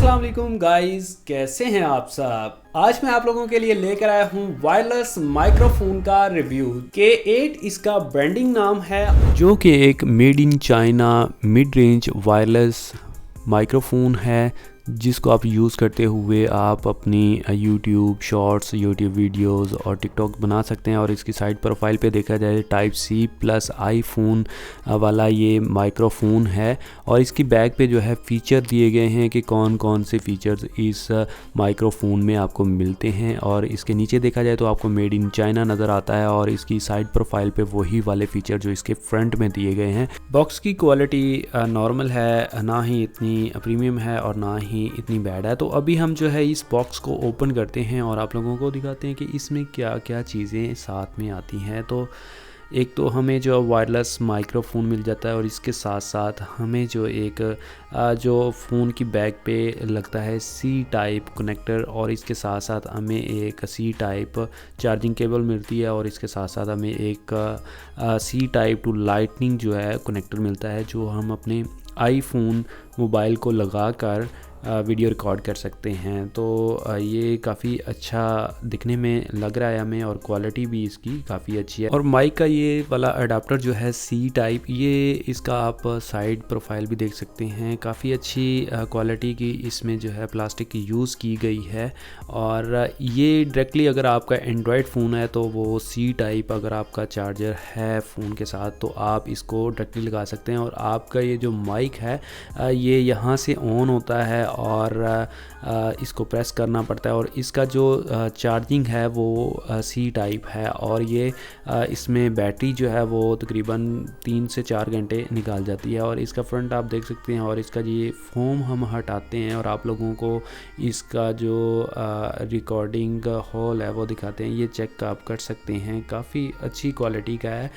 अस्सलाम वालेकुम गाइस, कैसे हैं आप सब। आज मैं आप लोगों के लिए लेकर आया हूं वायरलेस माइक्रोफोन का रिव्यू। K8 इसका ब्रांडिंग नाम है, जो कि एक made in China mid range wireless microphone है, जिसको आप यूज़ करते हुए आप अपनी यूट्यूब शॉर्ट्स, यूट्यूब वीडियोस और टिकटॉक बना सकते हैं। और इसकी साइड प्रोफाइल पे देखा जाए टाइप सी प्लस आईफोन वाला ये माइक्रोफोन है। और इसकी बैक पे जो है फ़ीचर दिए गए हैं कि कौन कौन से फ़ीचर्स इस माइक्रोफोन में आपको मिलते हैं। और इसके नीचे देखा जाए तो आपको मेड इन चाइना नज़र आता है, और इसकी साइड प्रोफाइल पे वही वाले फ़ीचर जो इसके फ्रंट में दिए गए हैं। बॉक्स की क्वालिटी नॉर्मल है, ना ही इतनी प्रीमियम है और ना ही इतनी बैड है। तो अभी हम जो है इस बॉक्स को ओपन करते हैं और आप लोगों को दिखाते हैं कि इसमें क्या क्या चीज़ें साथ में आती हैं। तो एक तो हमें जो वायरलेस माइक्रोफोन मिल जाता है, और इसके साथ साथ हमें जो एक जो फ़ोन की बैक पे लगता है सी टाइप कनेक्टर, और इसके साथ साथ हमें एक सी टाइप चार्जिंग केबल मिलती है, और इसके साथ साथ हमें एक सी टाइप टू लाइटनिंग जो है कनेक्टर मिलता है, जो हम अपने आईफोन मोबाइल को लगा कर वीडियो रिकॉर्ड कर सकते हैं। तो ये काफ़ी अच्छा दिखने में लग रहा है हमें, और क्वालिटी भी इसकी काफ़ी अच्छी है। और माइक का ये वाला अडाप्टर जो है सी टाइप, ये इसका आप साइड प्रोफाइल भी देख सकते हैं, काफ़ी अच्छी क्वालिटी की इसमें जो है प्लास्टिक की यूज़ की गई है। और ये डायरेक्टली अगर आपका एंड्रॉयड फ़ोन है तो वो सी टाइप, अगर आपका चार्जर है फ़ोन के साथ तो आप इसको डायरेक्टली लगा सकते हैं। और आपका ये जो माइक है ये यहाँ से ऑन होता है और इसको प्रेस करना पड़ता है, और इसका जो चार्जिंग है वो सी टाइप है। और ये इसमें बैटरी जो है वो तकरीबन 3 से 4 घंटे निकाल जाती है। और इसका फ्रंट आप देख सकते हैं, और इसका ये फोम हम हटाते हैं और आप लोगों को इसका जो रिकॉर्डिंग हॉल है वो दिखाते हैं। ये चेक आप कर सकते हैं, काफ़ी अच्छी क्वालिटी का है।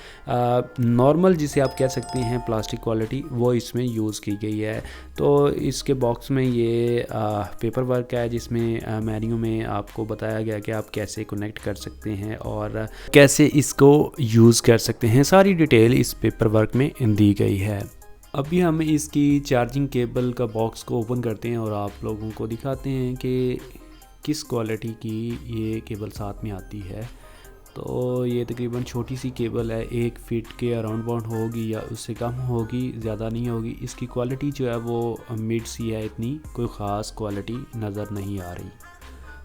नॉर्मल जिसे आप कह सकते हैं प्लास्टिक क्वालिटी, वो इसमें यूज़ की गई है। तो इसके बॉक्स में ये पेपर वर्क है, जिसमें मेन्यू में आपको बताया गया कि आप कैसे कनेक्ट कर सकते हैं और कैसे इसको यूज़ कर सकते हैं। सारी डिटेल इस पेपर वर्क में दी गई है। अभी हम इसकी चार्जिंग केबल का बॉक्स को ओपन करते हैं और आप लोगों को दिखाते हैं कि किस क्वालिटी की ये केबल साथ में आती है। तो ये तकरीबन छोटी सी केबल है, 1 फीट के अराउंड बाउंड होगी या उससे कम होगी, ज़्यादा नहीं होगी। इसकी क्वालिटी जो है वो मिड सी है, इतनी कोई ख़ास क्वालिटी नज़र नहीं आ रही।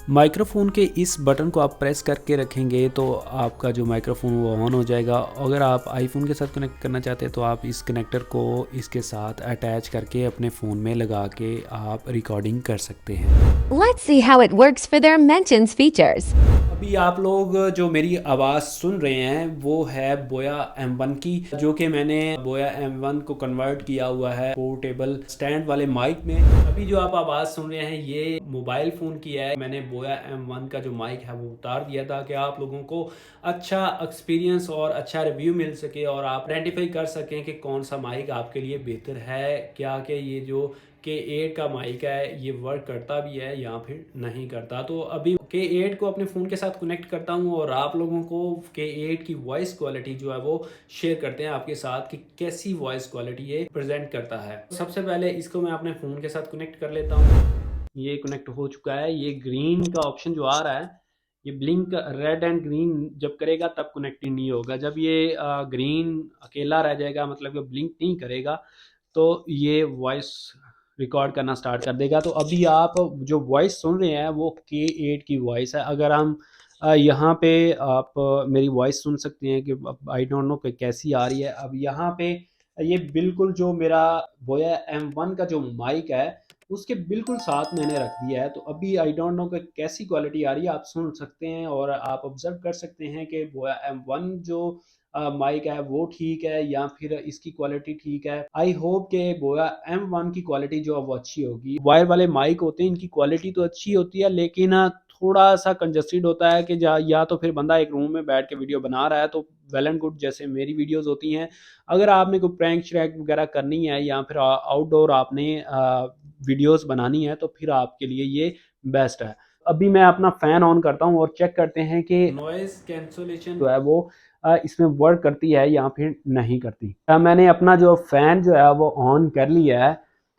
माइक्रोफोन के इस बटन को आप प्रेस करके रखेंगे तो आपका जो माइक्रोफोन वो ऑन हो जाएगा। अगर आप आईफोन के साथ कनेक्ट करना चाहते हैं तो आप इस कनेक्टर को इसके साथ अटैच करके अपने फ़ोन में लगा के आप रिकॉर्डिंग कर सकते हैं। Let's see how it works for their mentions features. अभी आप लोग जो मेरी आवाज़ सुन रहे हैं वो है बोया M1 की, जो कि मैंने बोया M1 को कन्वर्ट किया हुआ है पोर्टेबल स्टैंड वाले माइक में। अभी जो आप आवाज़ सुन रहे हैं ये मोबाइल फ़ोन की है। मैंने बोया M1 का जो माइक है वो उतार दिया था कि आप लोगों को अच्छा एक्सपीरियंस और अच्छा रिव्यू मिल सके, और आप आइडेंटिफाई कर सकें कि कौन सा माइक आपके लिए बेहतर है, क्या कि ये जो K8 का माइक है ये वर्क करता भी है या फिर नहीं करता। तो अभी K8 को अपने फ़ोन के साथ कनेक्ट करता हूँ और आप लोगों को K8 की वॉइस क्वालिटी जो है वो शेयर करते हैं आपके साथ कि कैसी वॉइस क्वालिटी ये प्रेजेंट करता है। सबसे पहले इसको मैं अपने फ़ोन के साथ कनेक्ट कर लेता हूँ। ये कनेक्ट हो चुका है। ये ग्रीन का ऑप्शन जो आ रहा है, ये ब्लिंक रेड एंड ग्रीन जब करेगा तब कनेक्ट नहीं होगा। जब ये ग्रीन अकेला रह जाएगा, मतलब कि ब्लिंक नहीं करेगा, तो ये वॉइस रिकॉर्ड करना स्टार्ट कर देगा। तो अभी आप जो वॉइस सुन रहे हैं वो K8 की वॉइस है। अगर हम यहाँ पे आप मेरी वॉइस सुन सकते हैं कि आई डोंट नो कि कैसी आ रही है। अब यहाँ पे ये बिल्कुल जो मेरा बोया M1 का जो माइक है उसके बिल्कुल साथ मैंने रख दिया है। तो अभी आई डोंट नो कि कैसी क्वालिटी आ रही है, आप सुन सकते हैं और आप ऑब्जर्व कर सकते हैं कि बोया M1 जो माइक है वो ठीक है या फिर इसकी क्वालिटी ठीक है। आई होप के बोया M1 की क्वालिटी जो है वो अच्छी होगी। वायर वाले माइक होते हैं, इनकी क्वालिटी तो अच्छी होती है, लेकिन थोड़ा सा कंजस्टेड होता है कि या तो फिर बंदा एक रूम में बैठ के वीडियो बना रहा है तो वेल एंड गुड, जैसे मेरी वीडियोस होती हैं। अगर आपने कोई प्रैंक श्रैंक वगैरह करनी है या फिर आउटडोर आपने वीडियोस बनानी है तो फिर आपके लिए ये बेस्ट है। अभी मैं अपना फ़ैन ऑन करता हूँ और चेक करते हैं कि नॉइज़ कैंसलेशन जो है वो इसमें वर्क करती है या फिर नहीं करती। मैंने अपना जो फ़ैन जो है वो ऑन कर लिया है,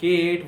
K8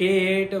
K8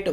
K8